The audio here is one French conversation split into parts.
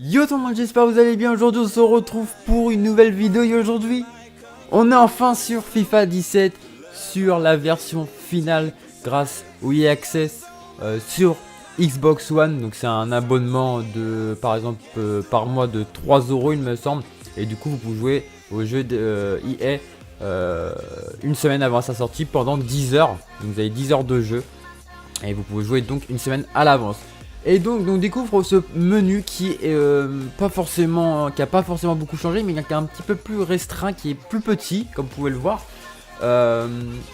Yo tout le monde, j'espère que vous allez bien. Aujourd'hui on se retrouve pour une nouvelle vidéo et aujourd'hui on est enfin sur FIFA 17, sur la version finale grâce au EA Access sur Xbox One. Donc c'est un abonnement de par exemple par mois de 3 € il me semble. Et du coup vous pouvez jouer au jeu de EA une semaine avant sa sortie pendant 10 heures. Donc vous avez 10 heures de jeu et vous pouvez jouer donc une semaine à l'avance. Et donc on découvre ce menu qui est pas forcément, qui a pas forcément beaucoup changé, mais qui est un petit peu plus restreint, qui est plus petit, comme vous pouvez le voir.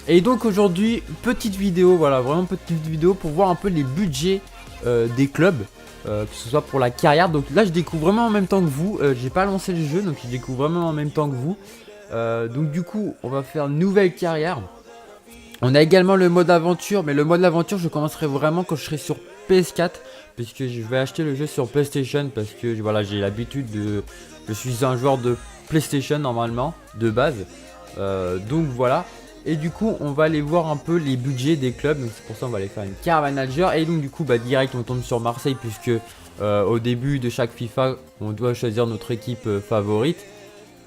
Et donc aujourd'hui, petite vidéo, voilà, vraiment petite vidéo pour voir un peu les budgets des clubs, que ce soit pour la carrière. Donc là, je découvre vraiment en même temps que vous. J'ai pas lancé le jeu, donc je découvre vraiment en même temps que vous. Donc du coup, on va faire une nouvelle carrière. On a également le mode aventure, mais le mode aventure, je commencerai vraiment quand je serai sur PS4, puisque je vais acheter le jeu sur PlayStation, parce que voilà, j'ai l'habitude de... Je suis un joueur de PlayStation normalement, de base. Donc voilà. Et du coup, on va aller voir un peu les budgets des clubs. Donc c'est pour ça qu'on va aller faire une carte manager. Et donc du coup, direct, on tombe sur Marseille, puisque au début de chaque FIFA, on doit choisir notre équipe favorite.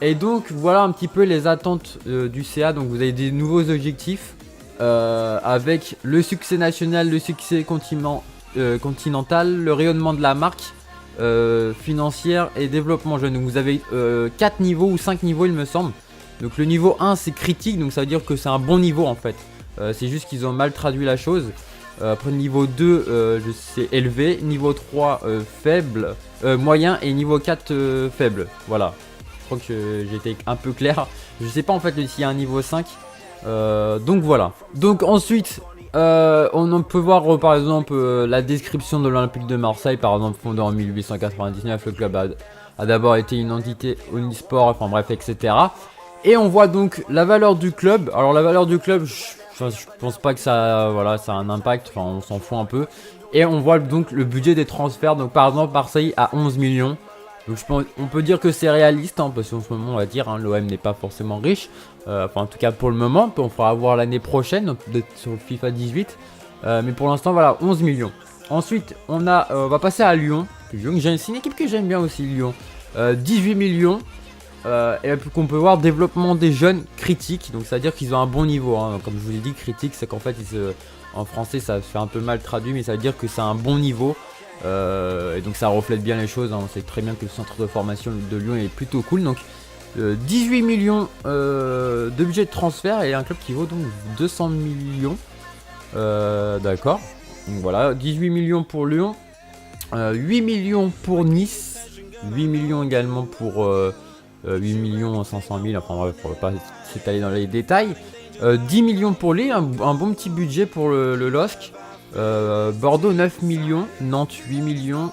Et donc voilà un petit peu les attentes du CA. Donc vous avez des nouveaux objectifs. Avec le succès national, le succès continental, le rayonnement de la marque financière et développement jeune. Donc vous avez 4 niveaux ou 5 niveaux il me semble. Donc le niveau 1 c'est critique, donc ça veut dire que c'est un bon niveau en fait. C'est juste qu'ils ont mal traduit la chose. Après niveau 2 c'est élevé, niveau 3 faible, moyen et niveau 4 faible. Voilà, je crois que j'ai été un peu clair. Je sais pas en fait s'il y a un niveau 5. Donc voilà. Donc ensuite on peut voir par exemple la description de l'Olympique de Marseille. Par exemple, fondé en 1899, le club a d'abord été une entité omnisport, enfin bref, etc. Et on voit donc la valeur du club. Alors la valeur du club, je pense pas que ça, voilà, ça a un impact, enfin on s'en fout un peu. Et on voit donc le budget des transferts. Donc par exemple Marseille a 11 millions. Donc on peut dire que c'est réaliste, hein, parce qu'en ce moment on va dire l'OM n'est pas forcément riche. Enfin en tout cas pour le moment, on fera voir l'année prochaine, peut-être sur le FIFA 18. Mais pour l'instant voilà, 11 millions. Ensuite on va passer à Lyon. C'est une équipe que j'aime bien aussi, Lyon. 18 millions. Et qu'on peut voir développement des jeunes critiques. Donc c'est à dire qu'ils ont un bon niveau, hein. Comme je vous l'ai dit, critique c'est qu'en fait en français ça se fait un peu mal traduit, mais ça veut dire que c'est un bon niveau. Et donc ça reflète bien les choses, hein. On sait très bien que le centre de formation de Lyon est plutôt cool. Donc 18 millions de budget de transfert et un club qui vaut donc 200 millions. D'accord. Donc voilà, 18 millions pour Lyon, 8 millions pour Nice, 8 millions également pour 8 millions 500 000. Enfin bref, on va pas s'étaler dans les détails. 10 millions pour Lille, un bon petit budget pour le LOSC. Bordeaux 9 millions, Nantes 8 millions,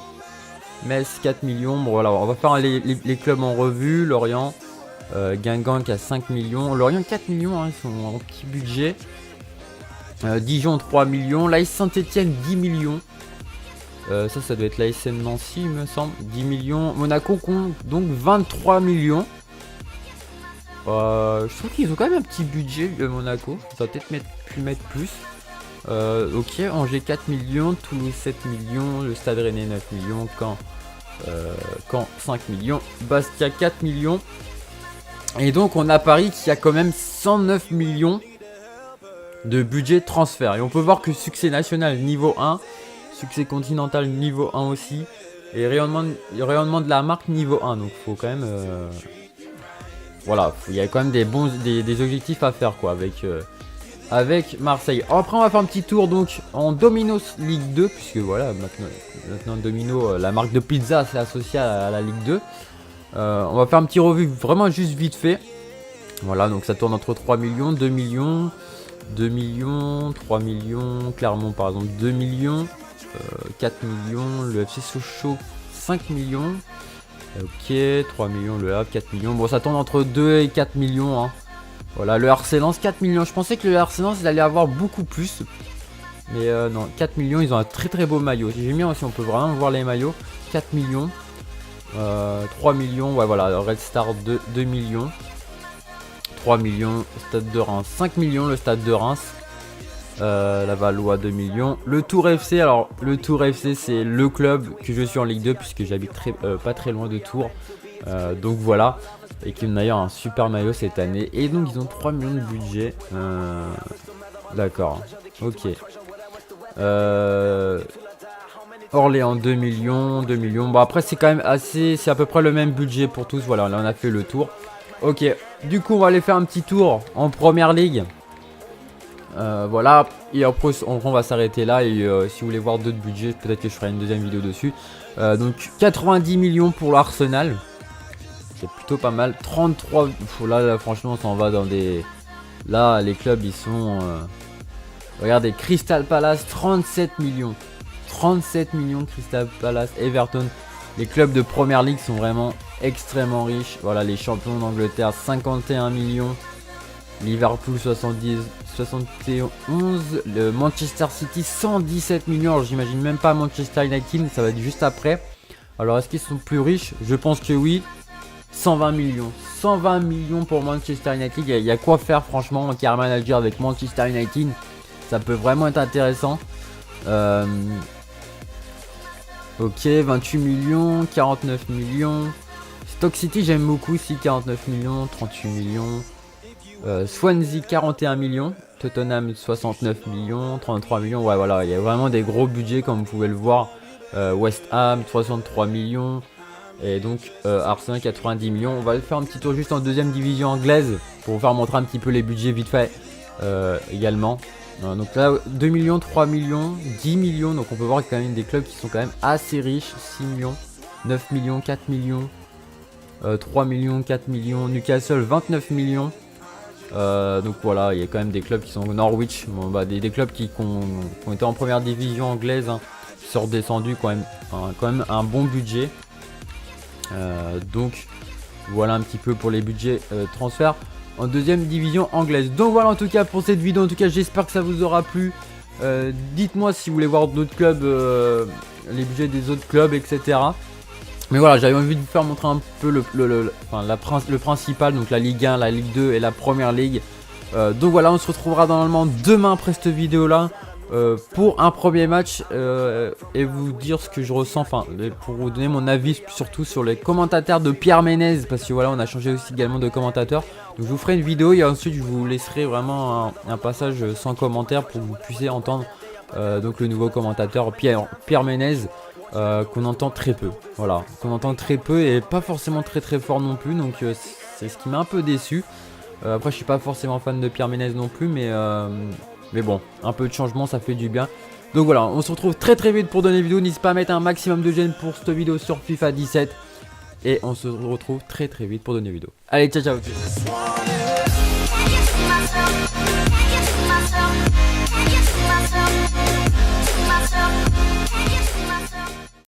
Metz 4 millions. Bon voilà, on va faire les clubs en revue. Lorient, Guingamp qui a 5 millions, Lorient 4 millions, hein, ils sont en petit budget. Dijon 3 millions, l'AS Saint-Etienne 10 millions. Ça doit être l'ASM Nancy il me semble, 10 millions. Monaco compte donc 23 millions. Je trouve qu'ils ont quand même un petit budget Monaco, ça va peut-être pu mettre plus. Ok, Angers 4 millions, Toulouse 7 millions, le Stade Rennais 9 millions, Caen 5 millions, Bastia 4 millions. Et donc on a Paris qui a quand même 109 millions de budget transfert. Et on peut voir que succès national niveau 1, succès continental niveau 1 aussi, et rayonnement de la marque niveau 1. Donc faut quand même... voilà, il y a quand même des objectifs à faire quoi avec Marseille. Après on va faire un petit tour donc en Domino's Ligue 2, puisque voilà maintenant Domino, la marque de pizza, c'est associé à la Ligue 2. On va faire un petit revue vraiment juste vite fait. Voilà, donc ça tourne entre 3 millions, 2 millions, 2 millions, 3 millions, Clermont par exemple 2 millions, 4 millions, le FC Sochaux 5 millions. Ok, 3 millions le Havre, 4 millions. Bon, ça tourne entre 2 et 4 millions, hein. Voilà, le RC Lens 4 millions. Je pensais que le RC Lens il allait avoir beaucoup plus. Mais non, 4 millions, ils ont un très beau maillot. J'aime bien aussi, on peut vraiment voir les maillots. 4 millions. 3 millions, ouais voilà, Red Star 2 millions. 3 millions, Stade de Reims 5 millions, le Stade de Reims. La Valois 2 millions. Le Tour FC, alors le Tour FC c'est le club que je suis en Ligue 2 puisque j'habite pas très loin de Tours. Donc voilà. Et qui ont d'ailleurs un super maillot cette année. Et donc ils ont 3 millions de budget. D'accord. Ok. Orléans 2 millions, 2 millions. Bon après c'est quand même assez, c'est à peu près le même budget pour tous. Voilà, là on a fait le tour. Ok, du coup on va aller faire un petit tour en première ligue. Voilà, et après on va s'arrêter là. Et si vous voulez voir d'autres budgets, peut-être que je ferai une deuxième vidéo dessus. Donc 90 millions pour l'Arsenal. C'est plutôt pas mal. 33, là franchement on s'en va dans des... Là les clubs ils sont... Regardez, Crystal Palace 37 millions. 37 millions Crystal Palace, Everton. Les clubs de première ligue sont vraiment extrêmement riches. Voilà, les champions d'Angleterre 51 millions. Liverpool 71. Le Manchester City 117 millions. Alors j'imagine même pas Manchester United, ça va être juste après. Alors est-ce qu'ils sont plus riches? Je pense que oui. 120 millions. 120 millions pour Manchester United. Il y a quoi faire franchement en carrière manager avec Manchester United. Ça peut vraiment être intéressant. Ok, 28 millions, 49 millions. Stoke City, j'aime beaucoup aussi, 49 millions, 38 millions. Swansea, 41 millions. Tottenham, 69 millions, 33 millions. Ouais, voilà, il y a vraiment des gros budgets comme vous pouvez le voir. West Ham, 63 millions. Et donc, Arsenal, 90 millions. On va faire un petit tour juste en deuxième division anglaise pour vous faire montrer un petit peu les budgets vite fait également. Donc là 2 millions, 3 millions, 10 millions. Donc on peut voir qu'il y a quand même des clubs qui sont quand même assez riches. 6 millions, 9 millions, 4 millions, 3 millions, 4 millions. Newcastle 29 millions. Donc voilà, il y a quand même des clubs qui sont Norwich, bon, bah, des clubs qui ont été en première division anglaise, hein, qui sont redescendus quand même un bon budget. Donc voilà un petit peu pour les budgets transferts en deuxième division anglaise. Donc voilà en tout cas pour cette vidéo. En tout cas j'espère que ça vous aura plu. Dites-moi si vous voulez voir d'autres clubs, les budgets des autres clubs, etc. Mais voilà, j'avais envie de vous faire montrer un peu le principal, donc la Ligue 1, la Ligue 2 et la Première Ligue. Donc voilà, on se retrouvera normalement demain après cette vidéo là. Pour un premier match et vous dire ce que je ressens, enfin pour vous donner mon avis surtout sur les commentateurs de Pierre Ménez, parce que voilà on a changé aussi également de commentateur. Donc je vous ferai une vidéo et ensuite je vous laisserai vraiment un passage sans commentaire pour que vous puissiez entendre donc le nouveau commentateur Pierre Ménez qu'on entend très peu, voilà, qu'on entend très peu et pas forcément très fort non plus, donc c'est ce qui m'a un peu déçu. Après je suis pas forcément fan de Pierre Ménez non plus, mais bon, un peu de changement, ça fait du bien. Donc voilà, on se retrouve très vite pour donner vidéo. N'hésitez pas à mettre un maximum de j'aime pour cette vidéo sur FIFA 17. Et on se retrouve très vite pour donner vidéo. Allez, ciao ciao.